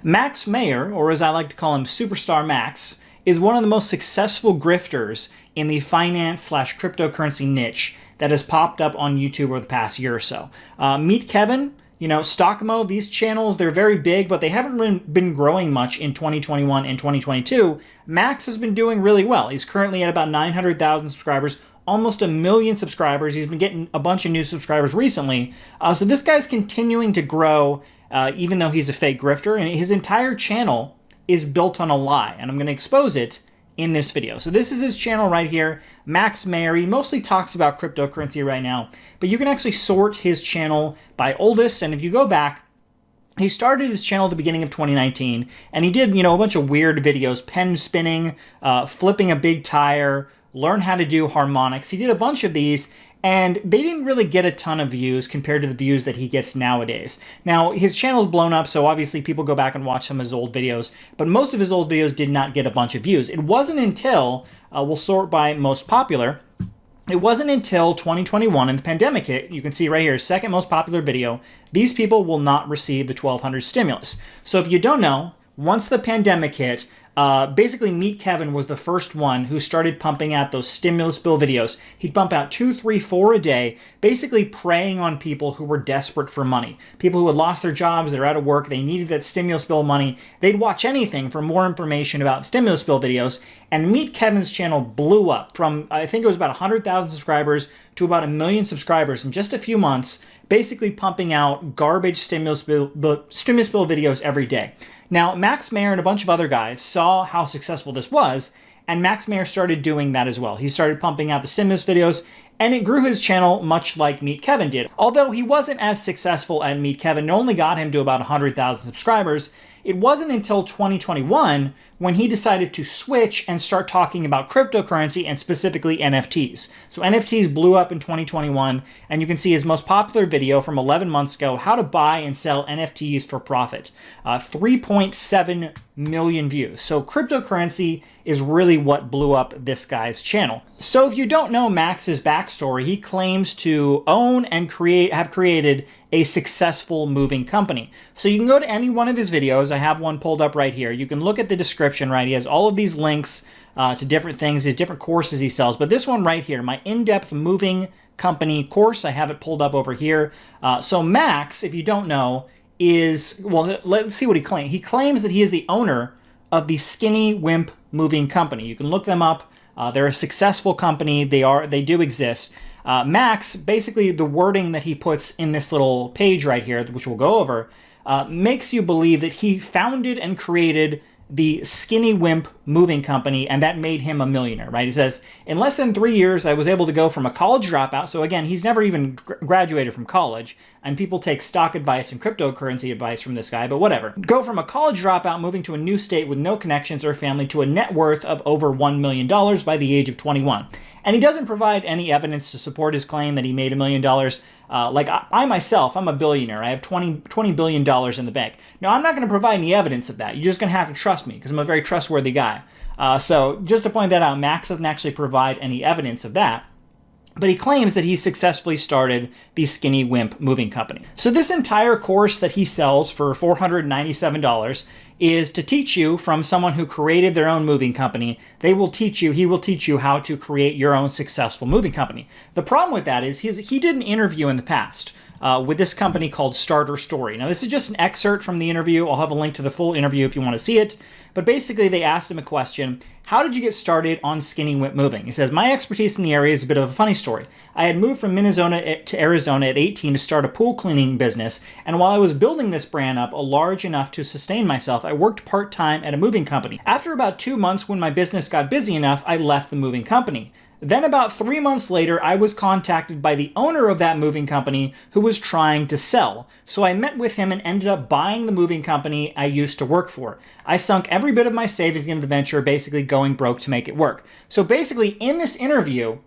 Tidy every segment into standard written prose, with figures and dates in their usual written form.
Max Maher, or as I like to call him, Superstar Max, is one of the most successful grifters in the finance slash cryptocurrency niche that has popped up on YouTube over the past year or so. Meet Kevin, Stockmo, these channels, they're very big, but they haven't been growing much in 2021 and 2022. Max has been doing really well. He's currently at about 900,000 subscribers, almost 1 million subscribers. He's been getting a bunch of new subscribers recently. So this guy's continuing to grow, even though he's a fake grifter, and his entire channel is built on a lie, and I'm going to expose it in this video. So this is his channel right here, Max Maher. He mostly talks about cryptocurrency right now, but you can actually sort his channel by oldest, and if you go back, he started his channel at the beginning of 2019, and he did, a bunch of weird videos, pen spinning, flipping a big tire, learn how to do harmonics. He did a bunch of these, and they didn't really get a ton of views compared to the views that he gets nowadays. Now, his channel's blown up, so obviously people go back and watch some of his old videos, but most of his old videos did not get a bunch of views. It wasn't until, we'll sort by most popular, it wasn't until 2021 and the pandemic hit. You can see right here, second most popular video. These people will not receive the 1,200 stimulus. So if you don't know, once the pandemic hit, basically Meet Kevin was the first one who started pumping out those stimulus bill videos. He'd pump out 2, 3, 4 a day, basically preying on people who were desperate for money. People who had lost their jobs, they're out of work, they needed that stimulus bill money. They'd watch anything for more information about stimulus bill videos, and Meet Kevin's channel blew up from, I think it was about 100,000 subscribers to about 1 million subscribers in just a few months, basically pumping out garbage stimulus bill videos every day. Now, Max Maher and a bunch of other guys saw how successful this was, and Max Maher started doing that as well. He started pumping out the stimulus videos, and it grew his channel much like Meet Kevin did. Although he wasn't as successful at Meet Kevin, it only got him to about 100,000 subscribers. It wasn't until 2021 when he decided to switch and start talking about cryptocurrency and specifically NFTs. So NFTs blew up in 2021, and you can see his most popular video from 11 months ago, how to buy and sell NFTs for profit. 3.7 million views. So cryptocurrency is really what blew up this guy's channel. So if you don't know Max's backstory, he claims to own and have created a successful moving company. So you can go to any one of his videos. I have one pulled up right here. You can look at the description, right? He has all of these links to different things, his different courses he sells. But this one right here, my in-depth moving company course, I have it pulled up over here. So Max, if you don't know, well, let's see what he claims. He claims that he is the owner of the Skinny Wimp Moving Company. You can look them up. They're a successful company. They do exist. Max, basically the wording that he puts in this little page right here, which we'll go over, makes you believe that he founded and created the Skinny Wimp Moving Company, and that made him a millionaire, right? He says, in less than 3 years, I was able to go from a college dropout. So again, he's never even graduated from college, and people take stock advice and cryptocurrency advice from this guy, but whatever. Go from a college dropout moving to a new state with no connections or family to a net worth of over $1 million by the age of 21. And he doesn't provide any evidence to support his claim that he made $1 million. Like I myself, I'm a billionaire. I have $20 billion in the bank. Now, I'm not going to provide any evidence of that. You're just going to have to trust me because I'm a very trustworthy guy. So just to point that out, Max doesn't actually provide any evidence of that. But he claims that he successfully started the Skinny Wimp Moving Company. So this entire course that he sells for $497 is to teach you from someone who created their own moving company. He will teach you how to create your own successful moving company. The problem with that is he did an interview in the past with this company called Starter Story. Now, this is just an excerpt from the interview. I'll have a link to the full interview if you want to see it. But basically, they asked him a question. How did you get started on Skinny Wimp Moving? He says, my expertise in the area is a bit of a funny story. I had moved from Minnesota to Arizona at 18 to start a pool cleaning business. And while I was building this brand up large enough to sustain myself, I worked part-time at a moving company. After about 2 months, when my business got busy enough, I left the moving company. Then about 3 months later, I was contacted by the owner of that moving company who was trying to sell. So I met with him and ended up buying the moving company I used to work for. I sunk every bit of my savings into the venture, basically going broke to make it work. So basically, in this interview,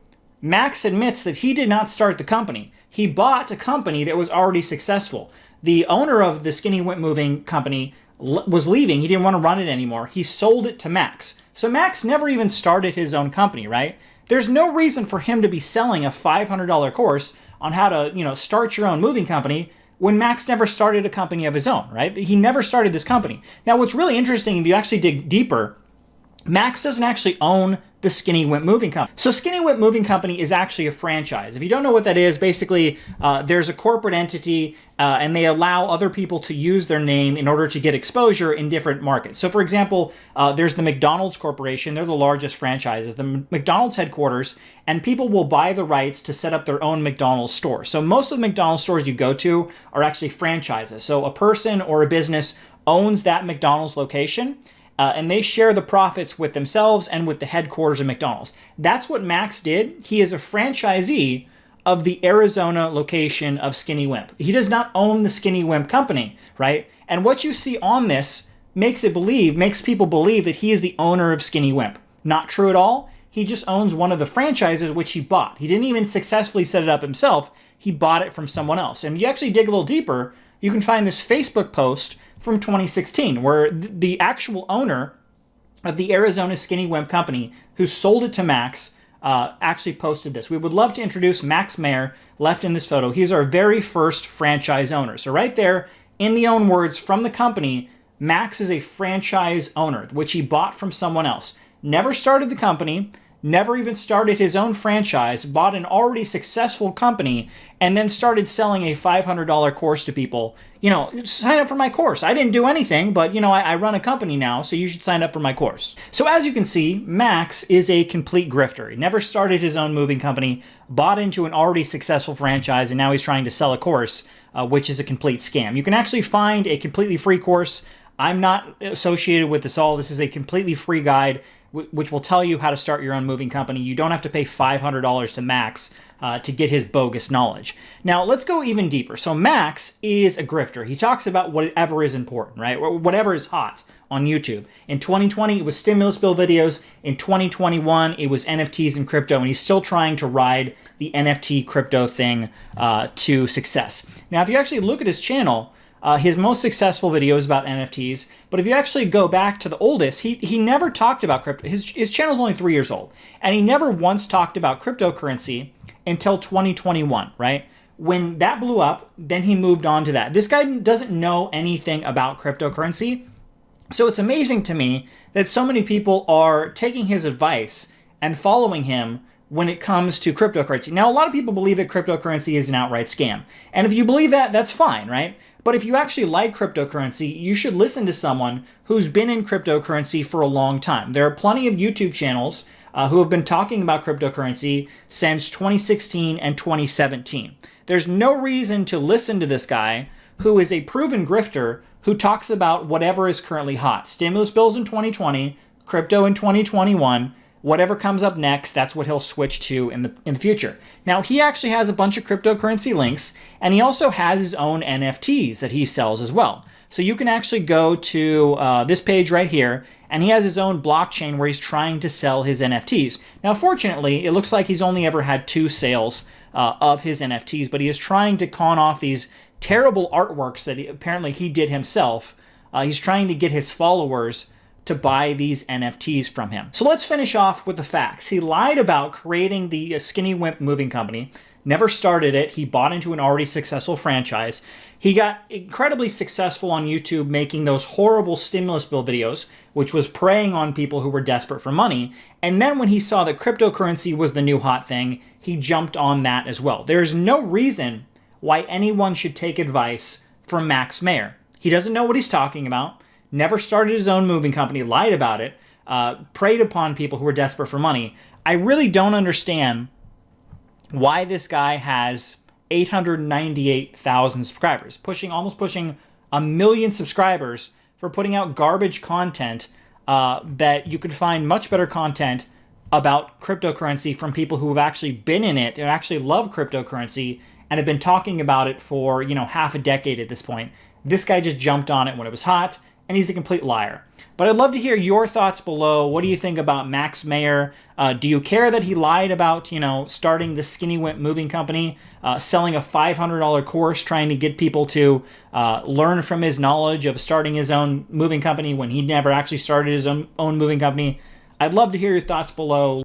Max admits that he did not start the company. He bought a company that was already successful. The owner of the Skinny Wimp Moving Company was leaving. He didn't want to run it anymore. He sold it to Max. So Max never even started his own company, right? There's no reason for him to be selling a $500 course on how to, start your own moving company when Max never started a company of his own, right? He never started this company. Now, what's really interesting, if you actually dig deeper, Max doesn't actually own the Skinny Wimp Moving Company. So Skinny Wimp Moving Company is actually a franchise. If you don't know what that is, basically there's a corporate entity and they allow other people to use their name in order to get exposure in different markets. So for example, there's the McDonald's Corporation. They're the largest franchises, the McDonald's headquarters, and people will buy the rights to set up their own McDonald's store. So most of the McDonald's stores you go to are actually franchises. So a person or a business owns that McDonald's location, and they share the profits with themselves and with the headquarters of McDonald's. That's what Max did. He is a franchisee of the Arizona location of Skinny Wimp. He does not own the Skinny Wimp company, right? And what you see on this makes people believe that he is the owner of Skinny Wimp. Not true at all. He just owns one of the franchises which he bought. He didn't even successfully set it up himself. He bought it from someone else. And if you actually dig a little deeper, you can find this Facebook post from 2016, where the actual owner of the Arizona Skinny Wimp company, who sold it to Max, actually posted this. We would love to introduce Max Maher, left in this photo. He's our very first franchise owner. So right there, in the own words from the company, Max is a franchise owner, which he bought from someone else. Never started the company, never even started his own franchise, bought an already successful company, and then started selling a $500 course to people. You know, sign up for my course. I didn't do anything, but, you know, I run a company now, so you should sign up for my course. So as you can see, Max is a complete grifter. He never started his own moving company, bought into an already successful franchise, and now he's trying to sell a course, which is a complete scam. You can actually find a completely free course. I'm not associated with this all. This is a completely free guide which will tell you how to start your own moving company. You don't have to pay $500 to Max to get his bogus knowledge. Now, let's go even deeper. So Max is a grifter. He talks about whatever is important, right? Or whatever is hot on YouTube. In 2020, it was stimulus bill videos. In 2021, it was NFTs and crypto, and he's still trying to ride the NFT crypto thing to success. Now, if you actually look at his channel, his most successful video is about NFTs, but if you actually go back to the oldest, he never talked about crypto. His channel's only 3 years old, and he never once talked about cryptocurrency until 2021, right? When that blew up, then he moved on to that. This guy doesn't know anything about cryptocurrency, so it's amazing to me that so many people are taking his advice and following him when it comes to cryptocurrency. Now, a lot of people believe that cryptocurrency is an outright scam, and if you believe that, that's fine, right? But if you actually like cryptocurrency, you should listen to someone who's been in cryptocurrency for a long time. There are plenty of YouTube channels who have been talking about cryptocurrency since 2016 and 2017. There's no reason to listen to this guy who is a proven grifter who talks about whatever is currently hot. Stimulus bills in 2020, crypto in 2021, whatever comes up next, that's what he'll switch to in the future. Now, he actually has a bunch of cryptocurrency links, and he also has his own NFTs that he sells as well. So you can actually go to this page right here, and he has his own blockchain where he's trying to sell his NFTs. Now, fortunately, it looks like he's only ever had 2 sales of his NFTs, but he is trying to con off these terrible artworks that apparently he did himself. He's trying to get his followers to buy these NFTs from him. So let's finish off with the facts. He lied about creating the Skinny Wimp moving company, never started it. He bought into an already successful franchise. He got incredibly successful on YouTube making those horrible stimulus bill videos, which was preying on people who were desperate for money. And then when he saw that cryptocurrency was the new hot thing, he jumped on that as well. There's no reason why anyone should take advice from Max Maher. He doesn't know what he's talking about. Never started his own moving company, lied about it, preyed upon people who were desperate for money. I really don't understand why this guy has 898,000 subscribers, almost pushing 1 million subscribers for putting out garbage content that you could find much better content about cryptocurrency from people who have actually been in it and actually love cryptocurrency and have been talking about it for, half a decade at this point. This guy just jumped on it when it was hot, and he's a complete liar. But I'd love to hear your thoughts below. What do you think about Max Maher? Do you care that he lied about, starting the Skinny Wimp moving company, selling a $500 course, trying to get people to learn from his knowledge of starting his own moving company when he never actually started his own moving company? I'd love to hear your thoughts below.